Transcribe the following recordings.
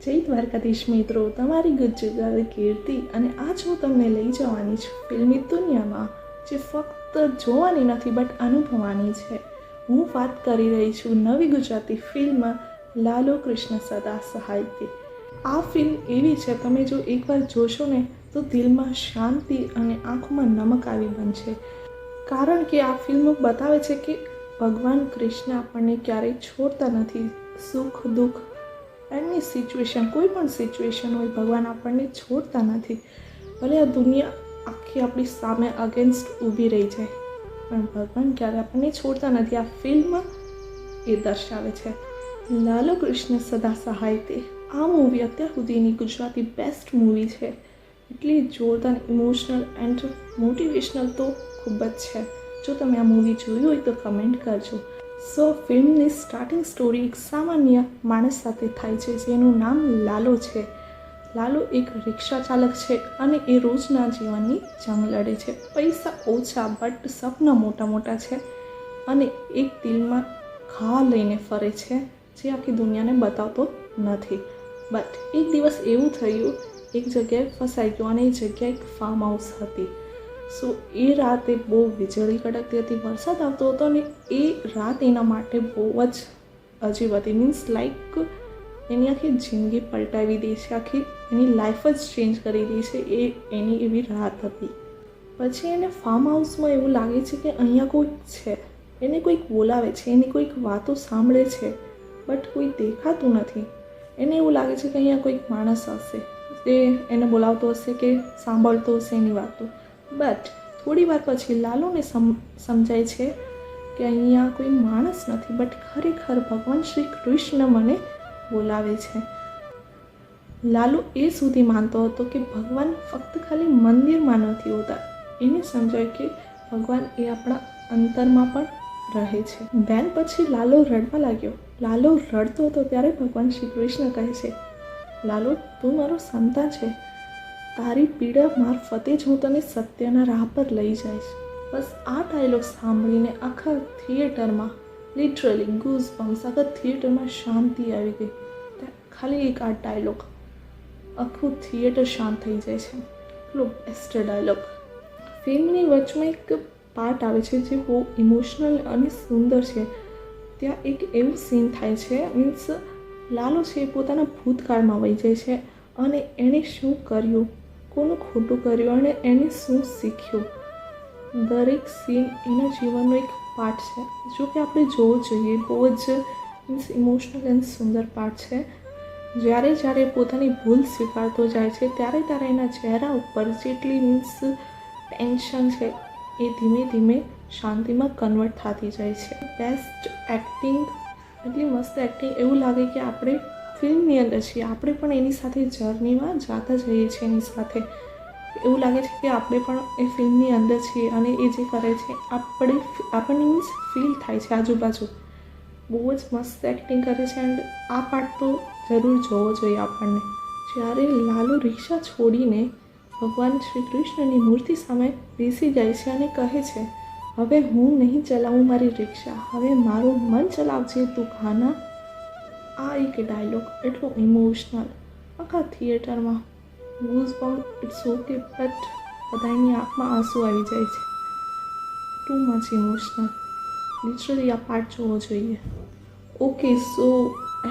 જય દ્વારકાધીશ મિત્રો, તમારી ગુજ્જુગાર કીર્તિ અને આજ હું તમને લઈ જવાની છું ફિલ્મી દુનિયામાં જે ફક્ત જોવાની નથી બટ અનુભવવાની છે. હું વાત કરી રહી છું નવી ગુજરાતી ફિલ્મ લાલો કૃષ્ણ સદા સહાયથી. આ ફિલ્મ એવી છે, તમે જો એકવાર જોશો ને તો દિલમાં શાંતિ અને આંખોમાં નમક આવી બનશે. કારણ કે આ ફિલ્મ બતાવે છે કે ભગવાન કૃષ્ણ આપણને ક્યારેય છોડતા નથી. સુખ દુઃખ એની સિચ્યુએશન, કોઈ પણ સિચ્યુએશન હોય, ભગવાન આપણને છોડતા નથી. ભલે આ દુનિયા આખી આપણી સામે અગેન્સ્ટ ઊભી રહી જાય પણ ભગવાન ક્યારે આપણને છોડતા નથી. આ ફિલ્મ એ દર્શાવે છે. લાલો કૃષ્ણ સદા સહાયતે આ મૂવી અત્યાર સુધીની ગુજરાતી બેસ્ટ મૂવી છે. એટલી જોરદાર, ઇમોશનલ એન્ડ મોટિવેશનલ તો ખૂબ જ છે. જો તમે આ મૂવી જોઈ હોય તો કમેન્ટ કરજો. ફિલ્મની સ્ટાર્ટિંગ સ્ટોરી એક સામાન્ય માણસ સાથે થાય છે જેનું નામ લાલો છે. લાલો એક રિક્ષા ચાલક છે અને એ રોજના જીવનની જંગ લડે છે. પૈસા ઓછા બટ સપના મોટા મોટા છે અને એક દિલમાં ઘા લઈને ફરે છે જે આખી દુનિયાને બતાવતો નથી. બટ એક દિવસ એવું થયું, એક જગ્યાએ ફસાઈ ગયો અને એ જગ્યા એક ફાર્મ હાઉસ હતી. એ રાતે બહુ વીજળી કડકતી હતી, વરસાદ આવતો હતો અને એ રાત એના માટે બહુ જ અજીબ હતી. મીન્સ લાઈક એની આખી જિંદગી પલટાવી દે છે, આખી એની લાઈફ જ ચેન્જ કરી દે છે. એ એની એવી રાત હતી. પછી એને ફાર્મ હાઉસમાં એવું લાગે છે કે અહીંયા કોઈક છે, એને કોઈક બોલાવે છે, એની કોઈક વાતો સાંભળે છે બટ કોઈ દેખાતું નથી. એને એવું લાગે છે કે અહીંયા કોઈક માણસ હશે જે એને બોલાવતો હશે કે સાંભળતો હશે એની વાતો. બટ થોડી વાર પછી લાલોને સમજાય છે કે અહીંયા કોઈ માણસ નથી બટ ખરેખર ભગવાન શ્રી કૃષ્ણ મને બોલાવે છે. લાલો એ સુધી માનતો હતો કે ભગવાન ફક્ત ખાલી મંદિરમાં નથી હોતા. એને સમજાય કે ભગવાન એ આપણા અંતરમાં પણ રહે છે. બેન પછી લાલો રડવા લાગ્યો. લાલો રડતો હતો ત્યારે ભગવાન શ્રી કૃષ્ણ કહે છે, લાલો તું મારો સંતાન છે, તારી પીડા મારફતે જ હું તને સત્યના રાહ પર લઈ જઈશ. બસ આ ડાયલોગ સાંભળીને આખા થિયેટરમાં લિટરલી ગૂઝબમ્સ, આખા થિયેટરમાં શાંતિ આવી ગઈ. ખાલી એક આ ડાયલોગ આખું થિયેટર શાંત થઈ જાય છે. એટલો બેસ્ટ ડાયલોગ. ફિલ્મની વચમાં એક પાર્ટ આવે છે જે બહુ ઇમોશનલ અને સુંદર છે. ત્યાં એક એવું સીન થાય છે, મીન્સ લાલો છે એ પોતાના ભૂતકાળમાં વહી જાય છે અને એણે શું કર્યું, કોનું ખોટું કર્યું અને એણે શું શીખ્યું. દરેક સીન એના જીવનનો એક પાર્ટ છે. જો કે આપણે જોવું જોઈએ, બહુ જ means emotional and Sundar part છે. જ્યારે પોતાની ભૂલ સ્વીકારતો જાય છે ત્યારે એના ચહેરા ઉપર જેટલી મીન્સ ટેન્શન છે એ ધીમે ધીમે શાંતિમાં કન્વર્ટ થતી જાય છે. બેસ્ટ એક્ટિંગ, એટલી મસ્ત એક્ટિંગ. એવું લાગે કે આપણે ફિલ્મની અંદર છીએ, આપણે પણ એની સાથે જર્નીમાં જાતા જઈએ છીએ એની સાથે. એવું લાગે છે કે આપણે પણ એ ફિલ્મની અંદર છીએ અને એ જે કરે છે આપણને મીન્સ ફીલ થાય છે આજુબાજુ. બહુ જ મસ્ત એક્ટિંગ કરે છે એન્ડ આ પાર્ટ તો જરૂર જોવો જોઈએ આપણને. જ્યારે લાલો રિક્ષા છોડીને ભગવાન શ્રી કૃષ્ણની મૂર્તિ સામે બેસી જાય છે અને કહે છે, હવે હું નહીં ચલાવું મારી રિક્ષા, હવે મારું મન ચલાવજે તું ખાના. આ એક ડાયલોગ એટલો ઇમોશનલ, આખા થિયેટરમાં ગૂઝબમ્પ ઇટ્સ ઓકે બટ બધાની આંખમાં આંસુ આવી જાય છે. Too much emotional. લિટરલી આ પાર્ટ જોવો જોઈએ. ઓકે,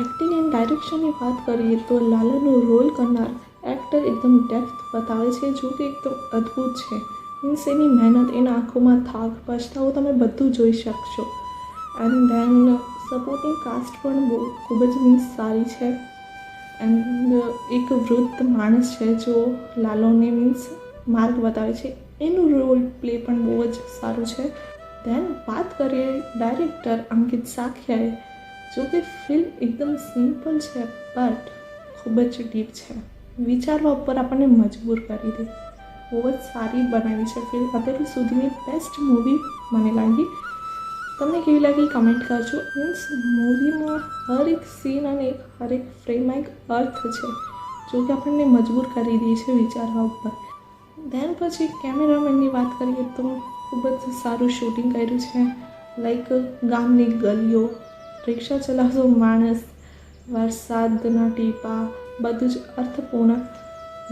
એક્ટિંગ એન્ડ ડાયરેક્શનની વાત કરીએ તો લાલાનો રોલ કરનાર એક્ટર એકદમ ડેપ્થ બતાવે છે, જો કે એકદમ અદ્ભુત છે. મીન્સ એની મહેનત, એના આંખોમાં થાક, પછતાવો તમે બધું જોઈ શકશો. એન્ડ ધેન સપોર્ટિંગ કાસ્ટ પણ બહુ ખૂબ જ મીન્સ સારી છે. એન્ડ એક વૃદ્ધ માણસ છે જો લાલોને મીન્સ માર્ગ બતાવે છે, એનું રોલ પ્લે પણ બહુ જ સારું છે. ધેન વાત કરીએ ડાયરેક્ટર અંકિત સાખિયાએ. જો કે ફિલ્મ એકદમ સિમ્પલ છે બટ ખૂબ જ ડીપ છે. વિચારવા ઉપર આપણને મજબૂર કરી દે. બહુ જ સારી બનાવી છે ફિલ્મ. અત્યાર સુધીની બેસ્ટ મૂવી મને લાગી. તમને કેવી લાગી કમેન્ટ કરજો. મીન્સ મૂવીમાં હરેક સીન અને હરેક ફ્રેમમાં એક અર્થ છે જો કે આપણને મજબૂર કરી દે છે વિચારવા ઉપર. ધેન પછી કેમેરામેનની વાત કરીએ તો ખૂબ જ સારું શૂટિંગ કર્યું છે. લાઈક ગામની ગલીઓ, રિક્ષા ચલાવતો માણસ, વરસાદના ટીપા, બધું જ અર્થપૂર્ણ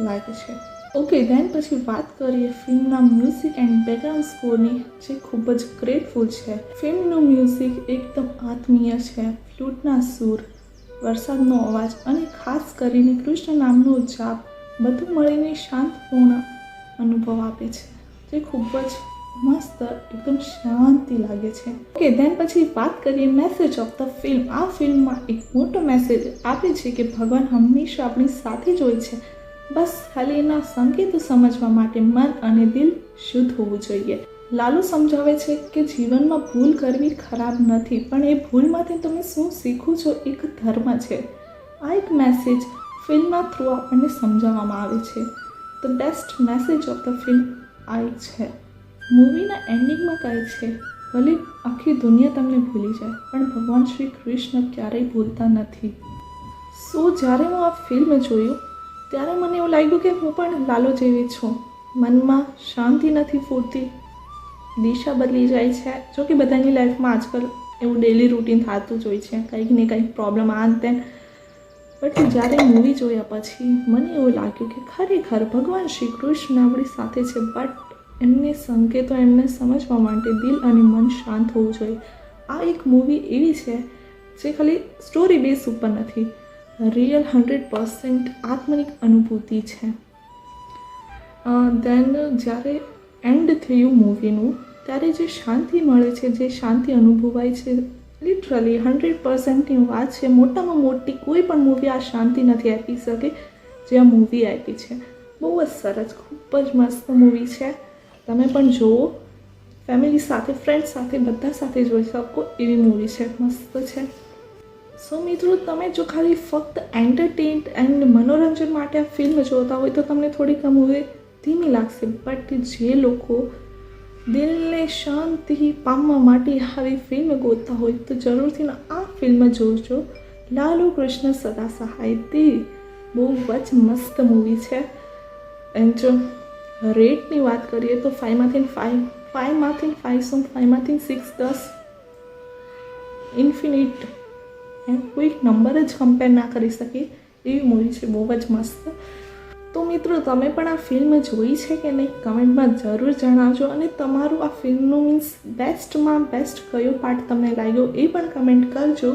લાગે છે. ઓકે, દેન પછી વાત કરીએ ફિલ્મના મ્યુઝિક એન્ડ બેકગ્રાઉન્ડ સ્કોરની, જે ખૂબ જ ગ્રેટફુલ છે. ફિલ્મનું મ્યુઝિક એકદમ આત્મીય છે. ફ્લૂટના સૂર, વરસાદનો અવાજ અને ખાસ કરીને કૃષ્ણ નામનો જાપ બધું મળીને શાંતપૂર્ણ અનુભવ આપે છે, જે ખૂબ જ મસ્ત, એકદમ શાંતિ લાગે છે. ઓકે, દેન પછી વાત કરીએ મેસેજ ઓફ ધ ફિલ્મ. આ ફિલ્મમાં એક મોટો મેસેજ આપે છે કે ભગવાન હંમેશા આપણી સાથે જ હોય છે. બસ ખાલી એના સંકેતો સમજવા માટે મન અને દિલ શુદ્ધ હોવું જોઈએ. લાલુ સમજાવે છે કે જીવનમાં ભૂલ કરવી ખરાબ નથી, પણ એ ભૂલમાંથી તમે શું શીખો છો એક ધર્મ છે. આ એક મેસેજ ફિલ્મના થ્રુ આપણને સમજાવવામાં આવે છે. The best message of the film આ એક છે. મૂવીના એન્ડિંગમાં કહે છે, ભલે આખી દુનિયા તમને ભૂલી જાય, પણ ભગવાન શ્રી કૃષ્ણ ક્યારેય ભૂલતા નથી. સો જ્યારે હું આ ફિલ્મ જોયું ત્યારે મને એવું લાગ્યું કે હું પણ લાલો જેવી છું. મનમાં શાંતિ નથી ફૂટતી, દિશા બદલી જાય છે. જો કે બધાની લાઈફમાં આજકાલ એવું ડેલી રૂટીન થતું જ હોય છે, કંઈક ને કંઈક પ્રોબ્લેમ આ તેમ. બટ જ્યારે મૂવી જોયા પછી મને એવું લાગ્યું કે ખરેખર ભગવાન શ્રી કૃષ્ણ આપણી સાથે છે, બટ એમને સંકેતો એમને સમજવા માટે દિલ અને મન શાંત હોવું જોઈએ. આ એક મૂવી એવી છે જે ખાલી સ્ટોરી બેઝ ઉપર નથી, રિયલ 100% આત્મનિક અનુભૂતિ છે. દેન જ્યારે એન્ડ થયું મૂવીનું, ત્યારે જે શાંતિ મળે છે, જે શાંતિ અનુભવાય છે, લિટરલી 100%ની વાત છે. મોટામાં મોટી કોઈ પણ મૂવી આ શાંતિ નથી આપી શકે જે આ મૂવી આપી છે. બહુ જ સરસ, ખૂબ જ મસ્ત મૂવી છે. તમે પણ જુઓ, ફેમિલી સાથે, ફ્રેન્ડ સાથે, બધા સાથે જોઈ શકો એવી મૂવી છે, મસ્ત છે. સો મિત્રો, તમે જો ખાલી ફક્ત એન્ટરટેન એન્ડ મનોરંજન માટે આ ફિલ્મ જોતા હોય તો તમને થોડીક આ મૂવી ધીમી લાગશે, બટ જે લોકો દિલને શાંતિ પામવા માટે આવી ફિલ્મ ગોતતા હોય તો જરૂરથી આ ફિલ્મ જોજો. લાલુ કૃષ્ણ સદા સહાયતી બહુ જ મસ્ત મૂવી છે. એન્ડ જો રેટની વાત કરીએ તો 5માંથી 5 શું 5માંથી 6, 10 ઇન્ફિનિટ, કોઈ નંબર જ કમ્પેર ના કરી શકે એવી મૂવી છે, બહુ જ મસ્ત. તો મિત્રો, તમે પણ આ ફિલ્મ જોઈ છે કે નહીં કમેન્ટમાં જરૂર જણાવજો. અને તમારું આ ફિલ્મનું મીન્સ બેસ્ટમાં બેસ્ટ કયો પાર્ટ તમને લાગ્યો એ પણ કમેન્ટ કરજો.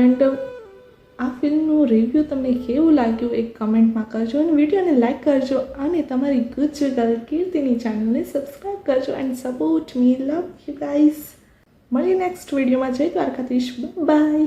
એન્ડ આ ફિલ્મનું રિવ્યૂ તમને કેવું લાગ્યું એક કમેન્ટમાં કરજો. અને વિડીયોને લાઇક કરજો અને તમારી ગુજ ગર્લ કીર્તિની ચેનલને સબસ્ક્રાઈબ કરજો and support me. Love you guys. મળીએ નેક્સ્ટ વિડીયોમાં. જય દ્વારકાધીશ. બાય.